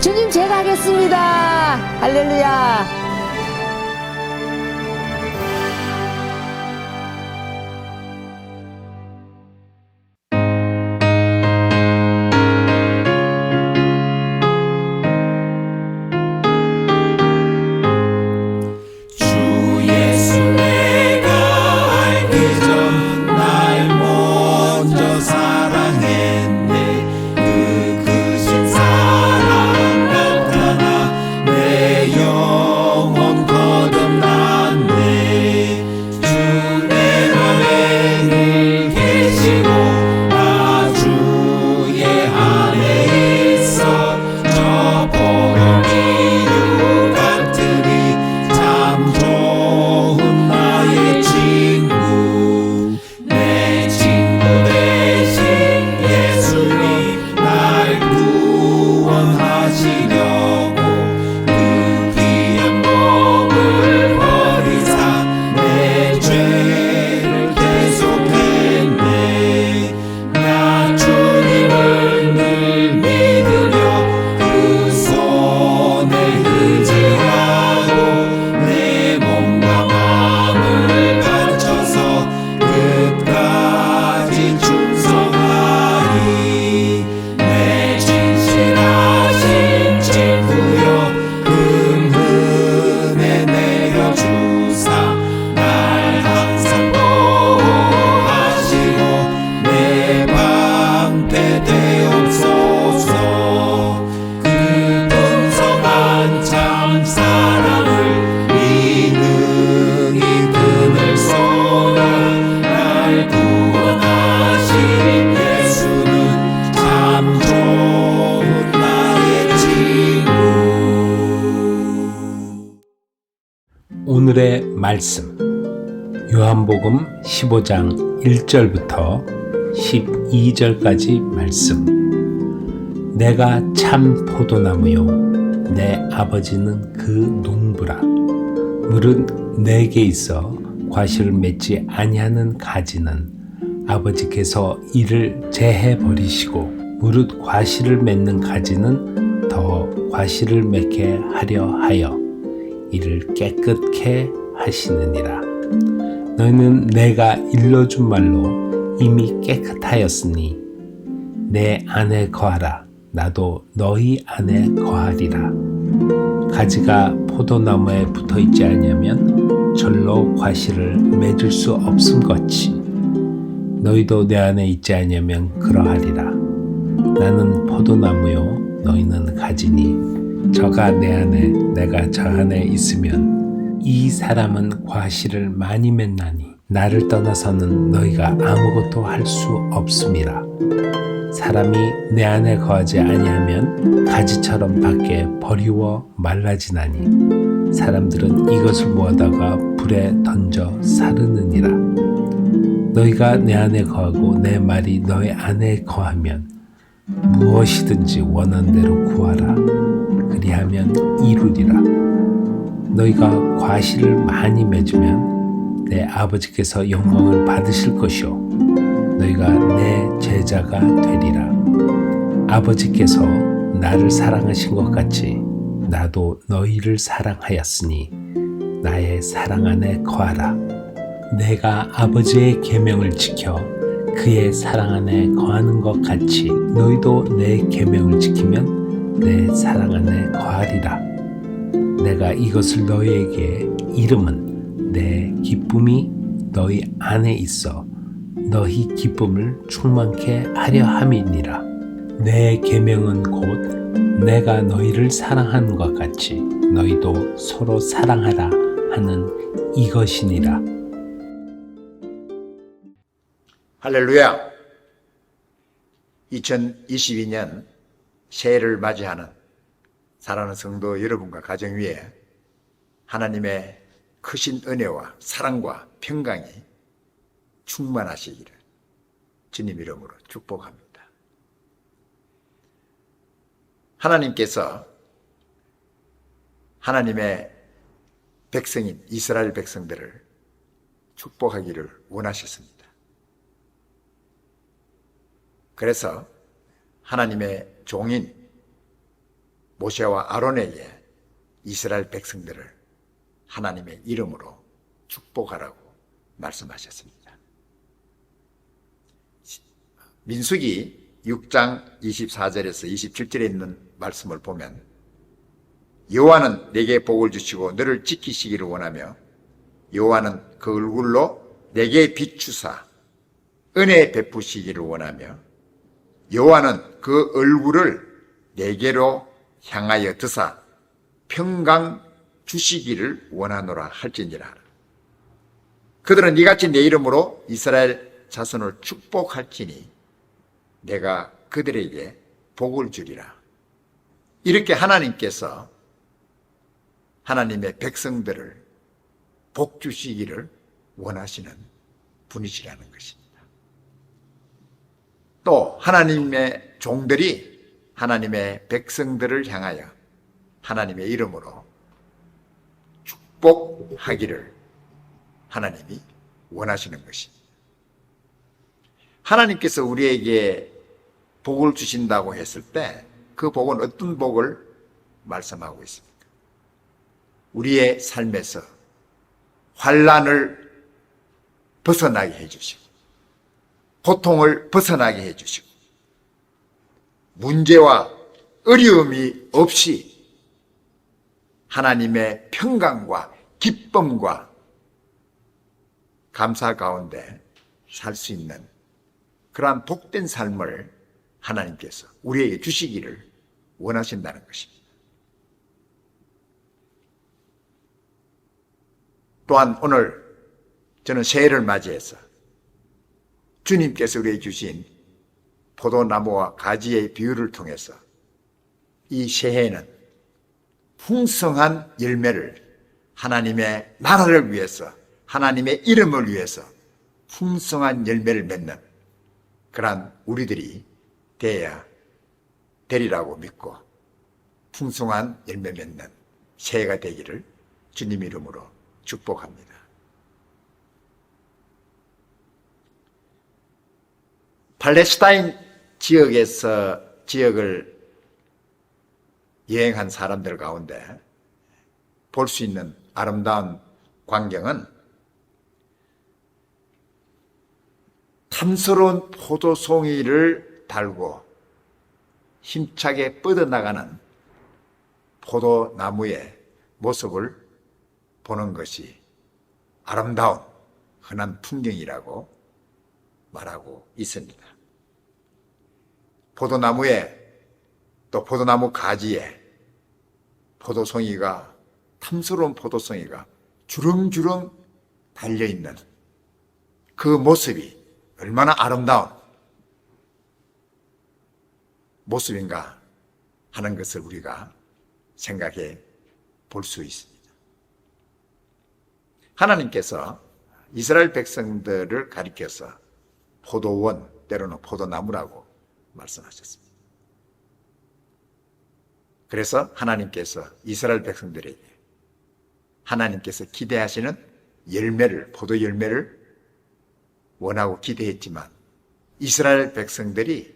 주님 제가 하겠습니다. 할렐루야. 오늘의 말씀 요한복음 15장 1절부터 12절까지 말씀. 내가 참 포도나무요 내 아버지는 그 농부라. 물은 내게 있어 과실을 맺지 아니하는 가지는 아버지께서 이를 제해 버리시고 무릇 과실을 맺는 가지는 더 과실을 맺게 하려 하여 이를 깨끗게 하시느니라. 너희는 내가 일러준 말로 이미 깨끗하였으니 내 안에 거하라. 나도 너희 안에 거하리라. 가지가 포도나무에 붙어있지 아니하면 절로 과실을 맺을 수 없음같이 너희도 내 안에 있지 아니하면 그러하리라. 나는 포도나무요 너희는 가지니 저가 내 안에 내가 저 안에 있으면 이 사람은 과실을 많이 맺나니 나를 떠나서는 너희가 아무것도 할 수 없음이라. 사람이 내 안에 거하지 아니하면 가지처럼 밖에 버리워 말라지나니 사람들은 이것을 모아다가 불에 던져 사르느니라. 너희가 내 안에 거하고 내 말이 너희 안에 거하면 무엇이든지 원하는 대로 구하라. 그리하면 이루리라. 너희가 과실을 많이 맺으면 내 아버지께서 영광을 받으실 것이요 너희가 내 제자가 되리라. 아버지께서 나를 사랑하신 것 같이 나도 너희를 사랑하였으니 나의 사랑 안에 거하라. 내가 아버지의 계명을 지켜 그의 사랑 안에 거하는 것 같이 너희도 내 계명을 지키면 내 사랑 안에 거하리라. 내가 이것을 너희에게 이름은 내 기쁨이 너희 안에 있어 너희 기쁨을 충만케 하려 함이니라. 내 계명은 곧 내가 너희를 사랑하는 것 같이 너희도 서로 사랑하라 하는 이것이니라. 할렐루야. 2022년 새해를 맞이하는 사랑하는 성도 여러분과 가정 위에 하나님의 크신 은혜와 사랑과 평강이 충만하시기를 주님 이름으로 축복합니다. 하나님께서 하나님의 백성인 이스라엘 백성들을 축복하기를 원하셨습니다. 그래서 하나님의 종인 모세와 아론에게 이스라엘 백성들을 하나님의 이름으로 축복하라고 말씀하셨습니다. 민수기 6장 24절에서 27절에 있는 말씀을 보면 여호와는 내게 복을 주시고 너를 지키시기를 원하며 여호와는 그 얼굴로 내게 비추사 은혜 베푸시기를 원하며 여호와는 그 얼굴을 내게로 향하여 드사 평강 주시기를 원하노라 할지니라. 그들은 이같이 내 이름으로 이스라엘 자손을 축복할지니 내가 그들에게 복을 주리라. 이렇게 하나님께서 하나님의 백성들을 복 주시기를 원하시는 분이시라는 것입니다. 또 하나님의 종들이 하나님의 백성들을 향하여 하나님의 이름으로 축복하기를 하나님이 원하시는 것입니다. 하나님께서 우리에게 복을 주신다고 했을 때 그 복은 어떤 복을 말씀하고 있습니까? 우리의 삶에서 환난을 벗어나게 해주시고 고통을 벗어나게 해주시고 문제와 어려움이 없이 하나님의 평강과 기쁨과 감사 가운데 살 수 있는 그러한 복된 삶을 하나님께서 우리에게 주시기를 원하신다는 것입니다. 또한 오늘 저는 새해를 맞이해서 주님께서 우리에게 주신 포도나무와 가지의 비유를 통해서 이 새해에는 풍성한 열매를 하나님의 나라를 위해서 하나님의 이름을 위해서 풍성한 열매를 맺는 그러한 우리들이 되어야 되리라고 믿고 풍성한 열매 맺는 새해가 되기를 주님 이름으로 축복합니다. 팔레스타인 지역을 여행한 사람들 가운데 볼 수 있는 아름다운 광경은 탐스러운 포도송이를 달고 힘차게 뻗어나가는 포도나무의 모습을 보는 것이 아름다운 흔한 풍경이라고 말하고 있습니다. 포도나무에 또 포도나무 가지에 포도송이가 탐스러운 포도송이가 주렁주렁 달려있는 그 모습이 얼마나 아름다운 모습인가 하는 것을 우리가 생각해 볼 수 있습니다. 하나님께서 이스라엘 백성들을 가리켜서 포도원, 때로는 포도나무라고 말씀하셨습니다. 그래서 하나님께서 이스라엘 백성들에게 하나님께서 기대하시는 열매를, 포도 열매를 원하고 기대했지만 이스라엘 백성들이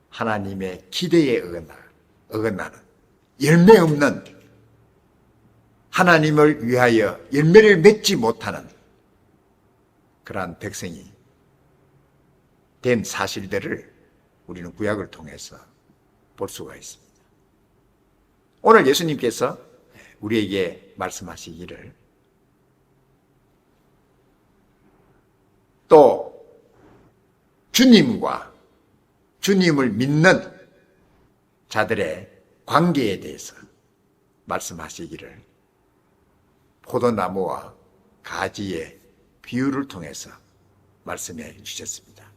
하나님의 기대에 어긋나는 열매 없는 하나님을 위하여 열매를 맺지 못하는 그러한 백성이 된 사실들을 우리는 구약을 통해서 볼 수가 있습니다. 오늘 예수님께서 우리에게 말씀하시기를 또 주님과 주님을 믿는 자들의 관계에 대해서 말씀하시기를 포도나무와 가지의 비유를 통해서 말씀해 주셨습니다.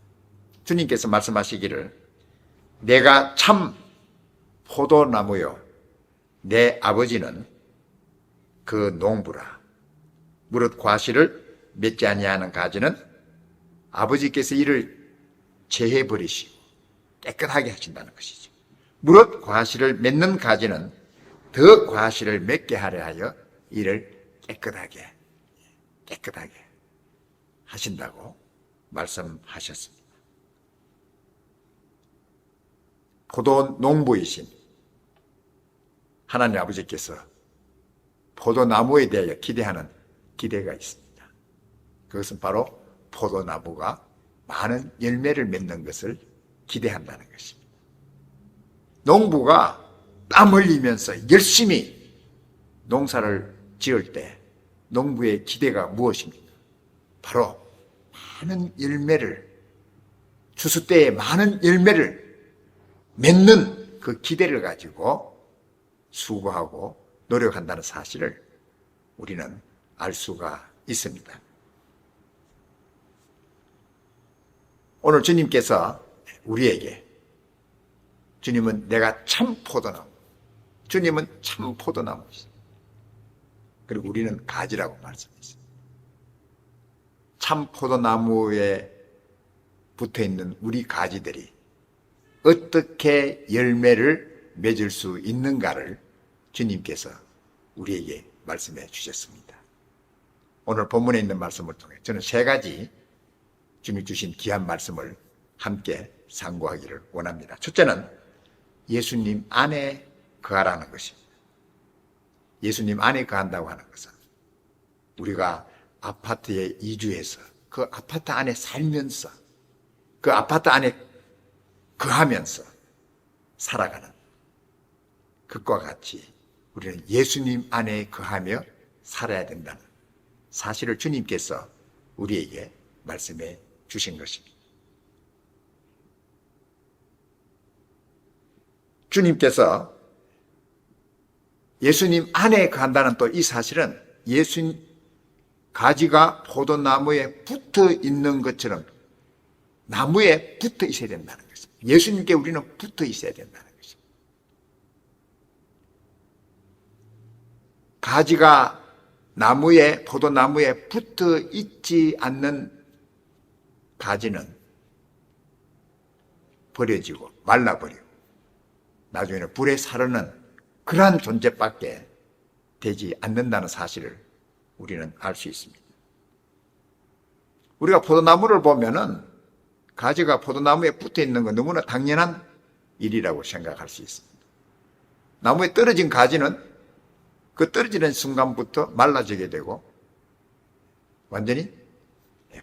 주님께서 말씀하시기를 내가 참 포도나무요 내 아버지는 그 농부라. 무릇 과실을 맺지 아니하는 가지는 아버지께서 이를 제해버리시고 깨끗하게 하신다는 것이죠. 무릇 과실을 맺는 가지는 더 과실을 맺게 하려 하여 이를 깨끗하게 하신다고 말씀하셨습니다. 포도 농부이신 하나님 아버지께서 포도나무에 대하여 기대하는 기대가 있습니다. 그것은 바로 포도나무가 많은 열매를 맺는 것을 기대한다는 것입니다. 농부가 땀 흘리면서 열심히 농사를 지을 때 농부의 기대가 무엇입니까? 바로 많은 열매를, 추수 때에 많은 열매를 맺는 그 기대를 가지고 수고하고 노력한다는 사실을 우리는 알 수가 있습니다. 오늘 주님께서 우리에게, 주님은 내가 참 포도나무, 주님은 참 포도나무이시다. 그리고 우리는 가지라고 말씀했습니다. 참 포도나무에 붙어있는 우리 가지들이 어떻게 열매를 맺을 수 있는가를 주님께서 우리에게 말씀해 주셨습니다. 오늘 본문에 있는 말씀을 통해 저는 세 가지 주님 주신 귀한 말씀을 함께 상고하기를 원합니다. 첫째는 예수님 안에 거하라는 것입니다. 예수님 안에 거한다고 하는 것은 우리가 아파트에 이주해서 그 아파트 안에 살면서 그 아파트 안에 거하면서 살아가는 것과 같이 우리는 예수님 안에 거하며 살아야 된다는 사실을 주님께서 우리에게 말씀해 주신 것입니다. 주님께서 예수님 안에 거한다는 또 이 사실은 가지가 포도나무에 붙어 있는 것처럼 나무에 붙어 있어야 된다는 것입니다. 예수님께 우리는 붙어 있어야 된다는 것입니다. 가지가 포도나무에 붙어 있지 않는 가지는 버려지고 말라버리고 나중에는 불에 사르는 그러한 존재밖에 되지 않는다는 사실을 우리는 알 수 있습니다. 우리가 포도나무를 보면은 가지가 포도나무에 붙어 있는 건 너무나 당연한 일이라고 생각할 수 있습니다. 나무에 떨어진 가지는 그 떨어지는 순간부터 말라지게 되고 완전히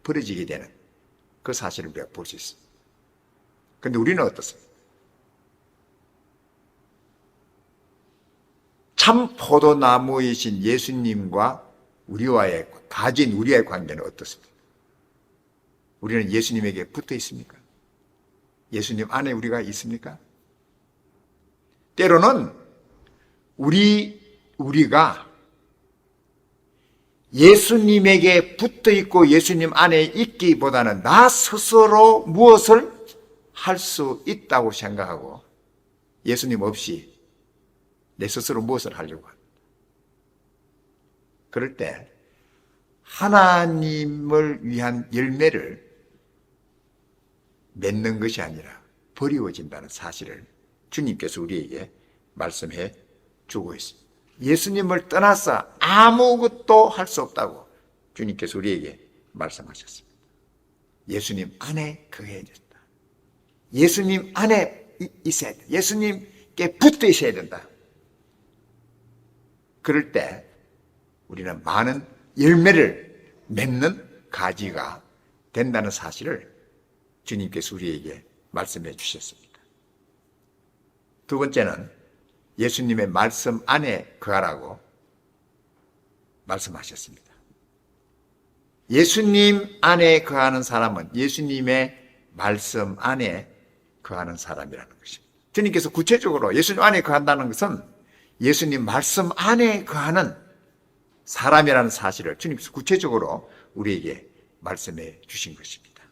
버려지게 되는 그 사실을 우리가 볼 수 있습니다. 그런데 우리는 어떻습니까? 참 포도나무이신 예수님과 우리와의 관계는 어떻습니까? 우리는 예수님에게 붙어 있습니까? 예수님 안에 우리가 있습니까? 때로는 우리가 예수님에게 붙어 있고 예수님 안에 있기보다는 나 스스로 무엇을 할 수 있다고 생각하고 예수님 없이 내 스스로 무엇을 하려고 합니다. 그럴 때 하나님을 위한 열매를 맺는 것이 아니라 버리워진다는 사실을 주님께서 우리에게 말씀해 주고 있습니다. 예수님을 떠나서 아무것도 할 수 없다고 주님께서 우리에게 말씀하셨습니다. 예수님 안에 거해야 된다. 예수님 안에 있어야 된다. 예수님께 붙어 있어야 된다. 그럴 때 우리는 많은 열매를 맺는 가지가 된다는 사실을 주님께서 우리에게 말씀해 주셨습니다. 두 번째는 예수님의 말씀 안에 거하라고 말씀하셨습니다. 예수님 안에 거하는 사람은 예수님의 말씀 안에 거하는 사람이라는 것입니다. 주님께서 구체적으로 예수님 안에 거한다는 것은 예수님 말씀 안에 거하는 사람이라는 사실을 주님께서 구체적으로 우리에게 말씀해 주신 것입니다.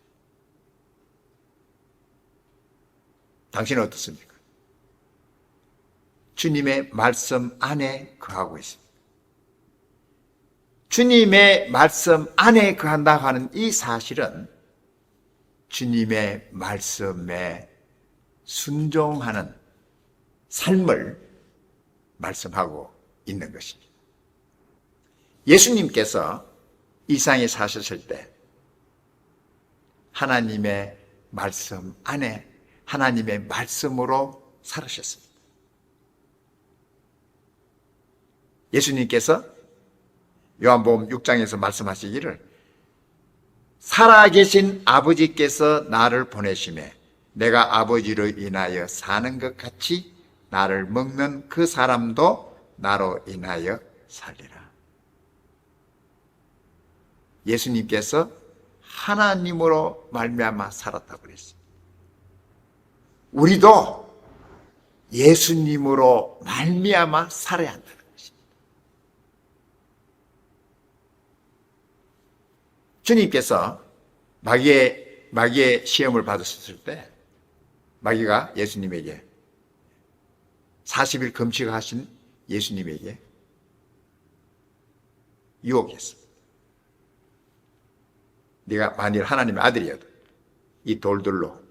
당신은 어떻습니까? 주님의 말씀 안에 거하고 있습니다. 주님의 말씀 안에 거한다고 하는 이 사실은 주님의 말씀에 순종하는 삶을 말씀하고 있는 것입니다. 예수님께서 이 세상에 사셨을 때 하나님의 말씀 안에 하나님의 말씀으로 살으셨습니다. 예수님께서 요한복음 6장에서 말씀하시기를 살아계신 아버지께서 나를 보내심에 내가 아버지로 인하여 사는 것 같이 나를 먹는 그 사람도 나로 인하여 살리라. 예수님께서 하나님으로 말미암아 살았다고 그랬어요. 우리도 예수님으로 말미암아 살아야 한다는 것입니다. 주님께서 마귀의 시험을 받으셨을 때 마귀가 예수님에게 40일 금식하신 예수님에게 유혹했어. 네가 만일 하나님의 아들이어도 이 돌들로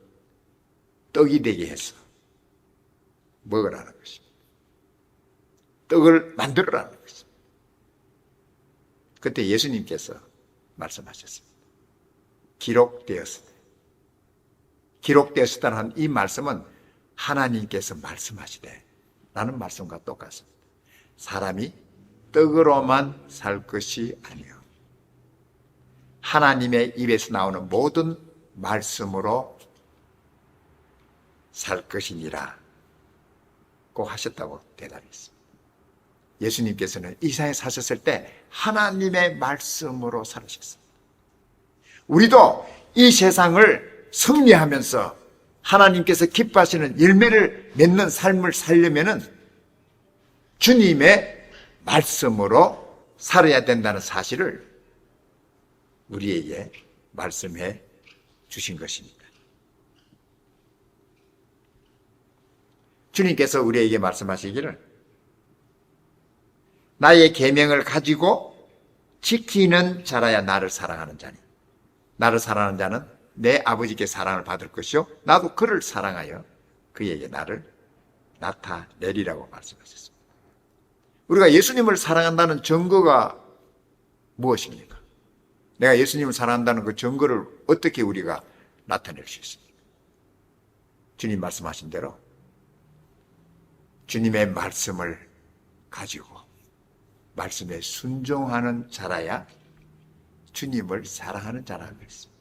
떡이 되게 해서 먹으라는 것입니다. 떡을 만들어라는 것입니다. 그때 예수님께서 말씀하셨습니다. 기록되었다는 이 말씀은 하나님께서 말씀하시되 라는 말씀과 똑같습니다. 사람이 떡으로만 살 것이 아니요 하나님의 입에서 나오는 모든 말씀으로 살 것이니라 고 하셨다고 대답했습니다. 예수님께서는 이 세상에 사셨을 때 하나님의 말씀으로 살으셨습니다. 우리도 이 세상을 승리하면서 하나님께서 기뻐하시는 열매를 맺는 삶을 살려면은 주님의 말씀으로 살아야 된다는 사실을 우리에게 말씀해 주신 것입니다. 주님께서 우리에게 말씀하시기를 나의 계명을 가지고 지키는 자라야 나를 사랑하는 자니 나를 사랑하는 자는 내 아버지께 사랑을 받을 것이요 나도 그를 사랑하여 그에게 나를 나타내리라고 말씀하셨습니다. 우리가 예수님을 사랑한다는 증거가 무엇입니까? 내가 예수님을 사랑한다는 그 증거를 어떻게 우리가 나타낼 수 있습니까? 주님 말씀하신 대로 주님의 말씀을 가지고 말씀에 순종하는 자라야 주님을 사랑하는 자라고 했습니다.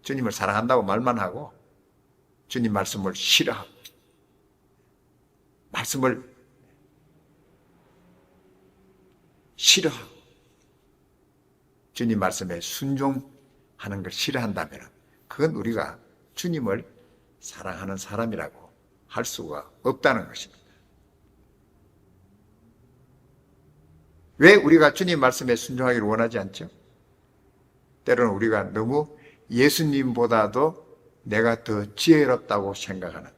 주님을 사랑한다고 말만 하고 주님 말씀을 싫어하고 말씀을 싫어하고 주님 말씀에 순종하는 걸 싫어한다면 그건 우리가 주님을 사랑하는 사람이라고 할 수가 없다는 것입니다. 왜 우리가 주님 말씀에 순종하기를 원하지 않죠? 때로는 우리가 너무 예수님보다도 내가 더 지혜롭다고 생각하는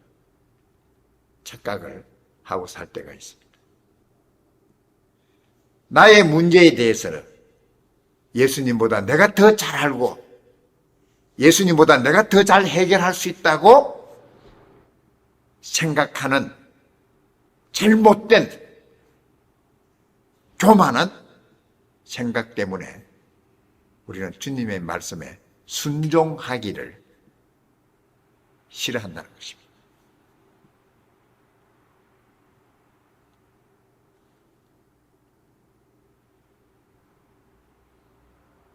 착각을 하고 살 때가 있습니다. 나의 문제에 대해서는 예수님보다 내가 더 잘 알고 예수님보다 내가 더 잘 해결할 수 있다고 생각하는 잘못된 교만한 생각 때문에 우리는 주님의 말씀에 순종하기를 싫어한다는 것입니다.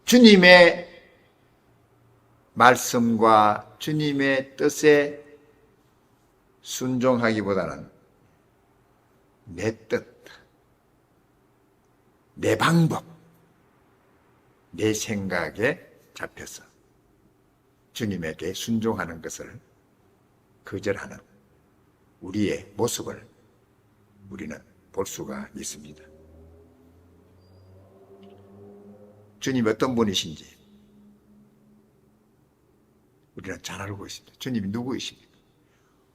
주님의 말씀과 주님의 뜻에 순종하기보다는 내 뜻, 내 방법, 내 생각에 잡혀서 주님에게 순종하는 것을 거절하는 우리의 모습을 우리는 볼 수가 있습니다. 주님이 어떤 분이신지 우리는 잘 알고 있습니다. 주님이 누구이십니까?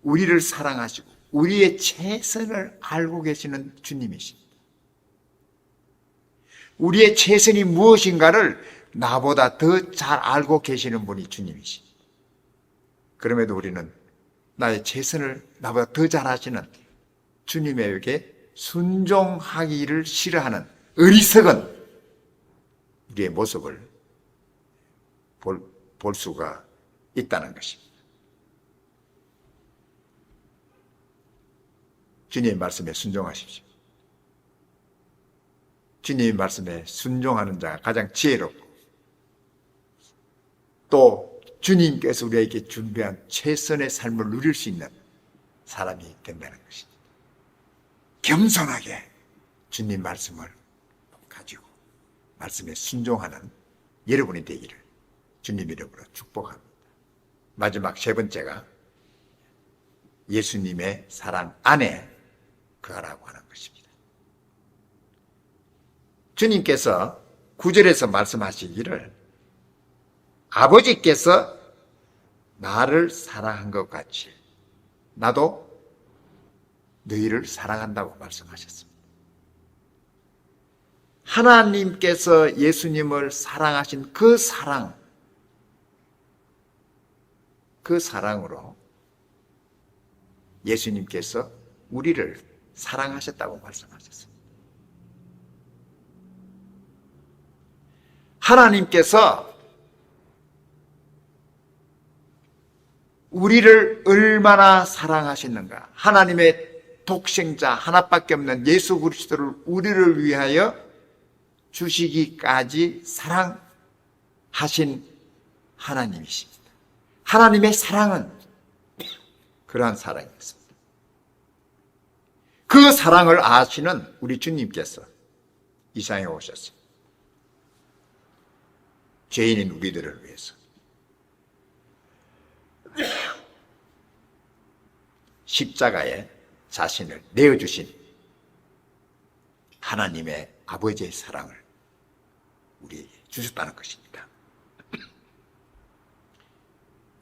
우리를 사랑하시고 우리의 최선을 알고 계시는 주님이십니다. 우리의 최선이 무엇인가를 나보다 더 잘 알고 계시는 분이 주님이십니다. 그럼에도 우리는 나의 최선을 나보다 더 잘 아시는 주님에게 순종하기를 싫어하는 어리석은 우리의 모습을 볼 수가 있다는 것입니다. 주님의 말씀에 순종하십시오. 주님의 말씀에 순종하는 자가 가장 지혜롭고 또 주님께서 우리에게 준비한 최선의 삶을 누릴 수 있는 사람이 된다는 것입니다. 겸손하게 주님 말씀을 가지고 말씀에 순종하는 여러분이 되기를 주님 이름으로 축복합니다. 마지막 세 번째가 예수님의 사랑 안에 거하라고 하는 것입니다. 주님께서 9절에서 말씀하시기를 아버지께서 나를 사랑한 것 같이 나도 너희를 사랑한다고 말씀하셨습니다. 하나님께서 예수님을 사랑하신 그 사랑으로 예수님께서 우리를 사랑하셨다고 말씀하셨습니다. 하나님께서 우리를 얼마나 사랑하셨는가. 하나님의 독생자 하나밖에 없는 예수 그리스도를 우리를 위하여 주시기까지 사랑하신 하나님이십니다. 하나님의 사랑은 그러한 사랑이었습니다. 그 사랑을 아시는 우리 주님께서 이 세상에 오셨어요. 죄인인 우리들을 위해서 십자가에 자신을 내어주신 하나님의 아버지의 사랑을 우리에게 주셨다는 것입니다.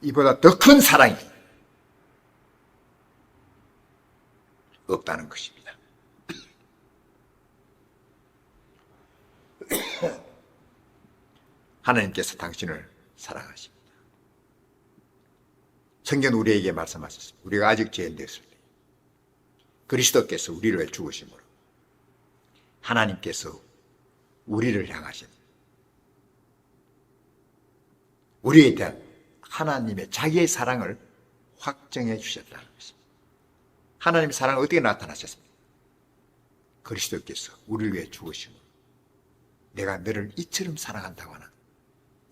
이보다 더 큰 사랑이 없다는 것입니다. 하나님께서 당신을 사랑하십니다. 성경 우리에게 말씀하셨습니다. 우리가 아직 죄인 되었을 때 그리스도께서 우리를 위해 죽으심으로 하나님께서 우리를 향하신 우리에 대한 하나님의 자기의 사랑을 확정해 주셨다는 것입니다. 하나님의 사랑은 어떻게 나타나셨습니까? 그리스도께서 우리를 위해 죽으심으로 내가 너를 이처럼 사랑한다고 하는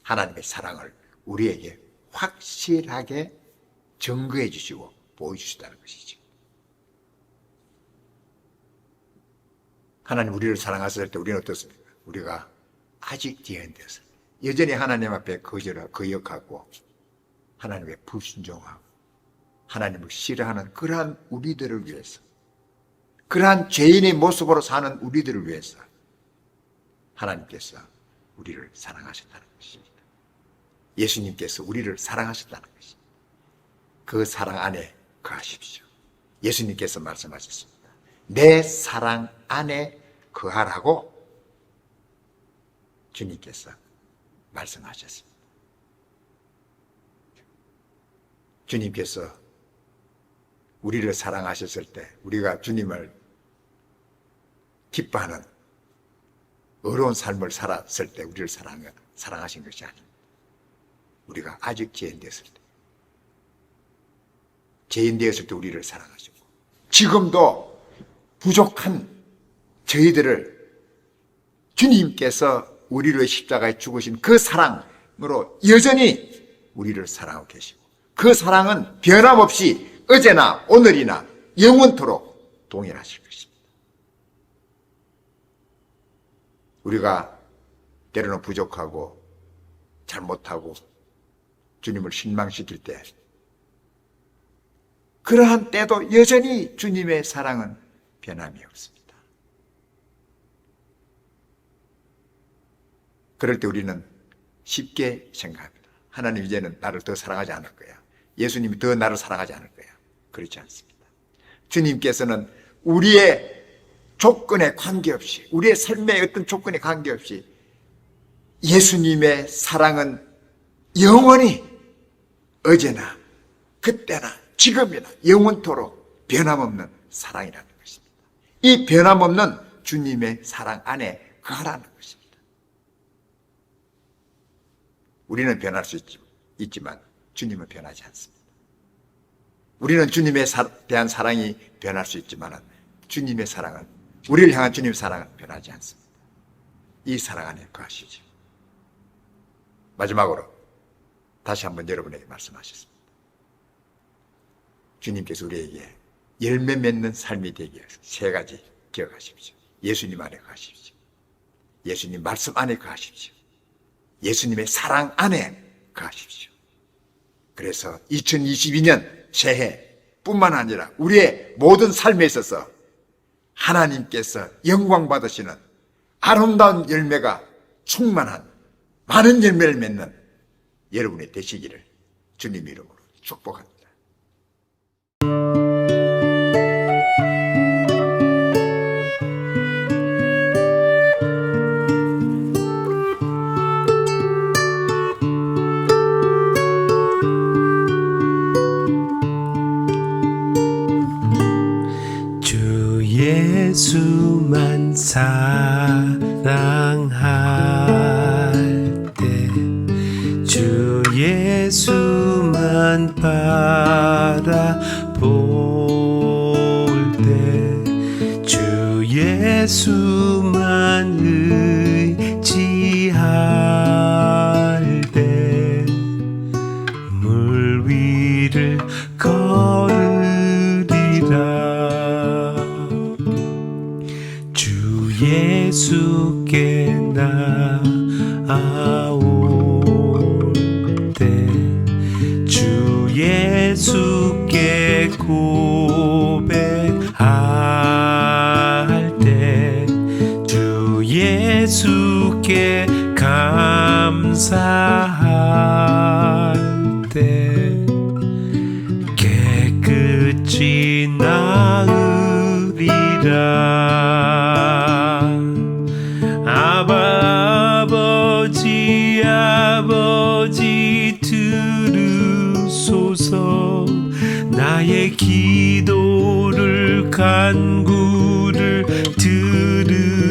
하나님의 사랑을 우리에게 확실하게 증거해 주시고 보여주시다는 것이죠. 하나님 우리를 사랑하실 때 우리는 어떻습니까? 우리가 아직 죄인되어서 여전히 하나님 앞에 거역하고 하나님의 불순종하고 하나님을 싫어하는 그러한 우리들을 위해서, 그러한 죄인의 모습으로 사는 우리들을 위해서 하나님께서 우리를 사랑하셨다는 것입니다. 예수님께서 우리를 사랑하셨다는 것입니다. 그 사랑 안에 거하십시오. 예수님께서 말씀하셨습니다. 내 사랑 안에 거하라고 주님께서 말씀하셨습니다. 주님께서 우리를 사랑하셨을 때 우리가 주님을 기뻐하는 어려운 삶을 살았을 때 우리를 사랑하신 것이 아닙니다. 우리가 아직 죄인 되었을 때, 죄인 되었을 때 우리를 사랑하시고 지금도 부족한 저희들을 주님께서 우리를 십자가에 죽으신 그 사랑으로 여전히 우리를 사랑하고 계시고 그 사랑은 변함없이 어제나 오늘이나 영원토록 동일하실 것입니다. 우리가 때로는 부족하고 잘못하고 주님을 실망시킬 때 그러한 때도 여전히 주님의 사랑은 변함이 없습니다. 그럴 때 우리는 쉽게 생각합니다. 하나님 이제는 나를 더 사랑하지 않을 거야. 예수님이 더 나를 사랑하지 않을 거야. 그렇지 않습니다. 주님께서는 우리의 조건에 관계없이, 우리의 삶의 어떤 조건에 관계없이 예수님의 사랑은 영원히 어제나 그때나 지금이나 영원토록 변함없는 사랑이라는 것입니다. 이 변함없는 주님의 사랑 안에 거하라는 것입니다. 우리는 변할 수 있지만 주님은 변하지 않습니다. 우리는 주님에 대한 사랑이 변할 수 있지만 주님의 사랑은, 우리를 향한 주님의 사랑은 변하지 않습니다. 이 사랑 안에 거하시죠. 마지막으로 다시 한번 여러분에게 말씀하셨습니다. 주님께서 우리에게 열매 맺는 삶이 되기 위해서 세 가지 기억하십시오. 예수님 안에 거하십시오. 예수님 말씀 안에 거하십시오. 예수님의 사랑 안에 거하십시오. 그래서 2022년 새해뿐만 아니라 우리의 모든 삶에 있어서 하나님께서 영광 받으시는 아름다운 열매가 충만한 많은 열매를 맺는 여러분이 되시기를 주님 이름으로 축복합니다. 주 예수만 사랑할 때, 주 예수만 바라볼 때, 주 예수만 의지할 때, 물 위를 걸으리라. 주 예수께 나아올 때, 주 예수께 고백할 때, 주 예수께 감사할 때, 깨끗이 나으리라. 아버지 아버지 들으소서. 나의 기도를 간구를 들으소서.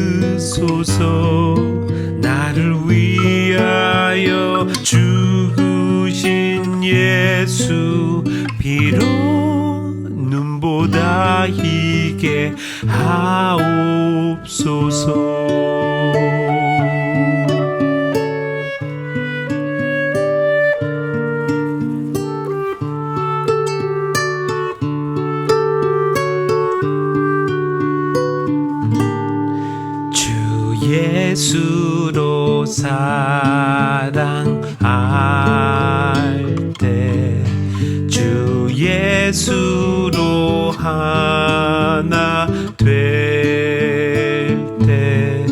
나를 위하여 죽으신 예수 비로 눈보다 희게 하옵소서. 주 예수로 사랑할 때, 주 예수로 하나 될 때,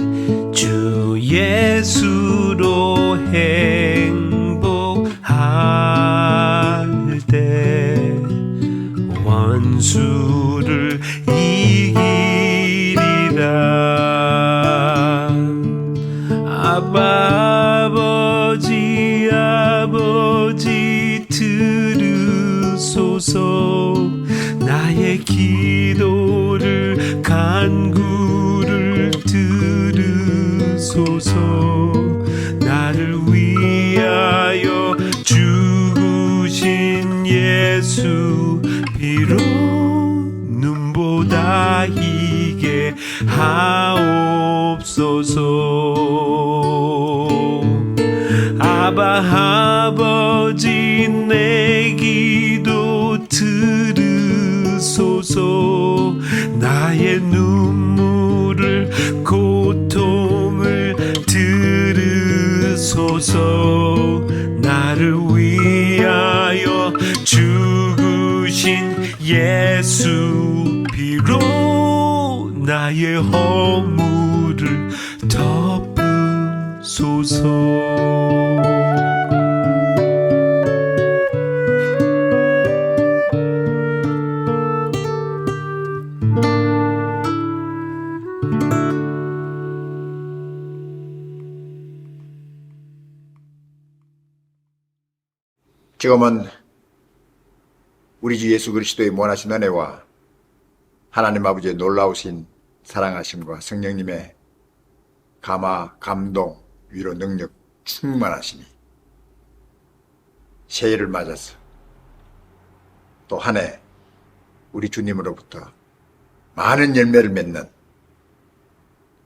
주 예수로 행복할 때, 원수를 이기리라. 아버지 아버지 들으소서. 나의 기도를 간구를 들으소서. 나를 위하여 죽으신 예수 비로 눈보다 희게 하옵소서. 아버지 내 기도 들으소서. 나의 눈물을 고통을 들으소서. 나를 위하여 죽으신 예수 피로 나의 허물을 덮으소서. 지금은 우리 주 예수 그리스도의 무한하신 은혜와 하나님 아버지의 놀라우신 사랑하심과 성령님의 감화, 감동, 위로, 능력 충만하시니 새해를 맞아서 또 한 해 우리 주님으로부터 많은 열매를 맺는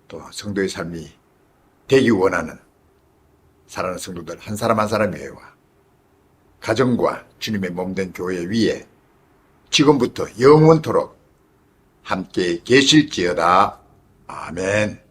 또 성도의 삶이 되기 원하는 사랑하는 성도들 한 사람 한 사람이에요. 가정과 주님의 몸된 교회 위에 지금부터 영원토록 함께 계실지어다. 아멘.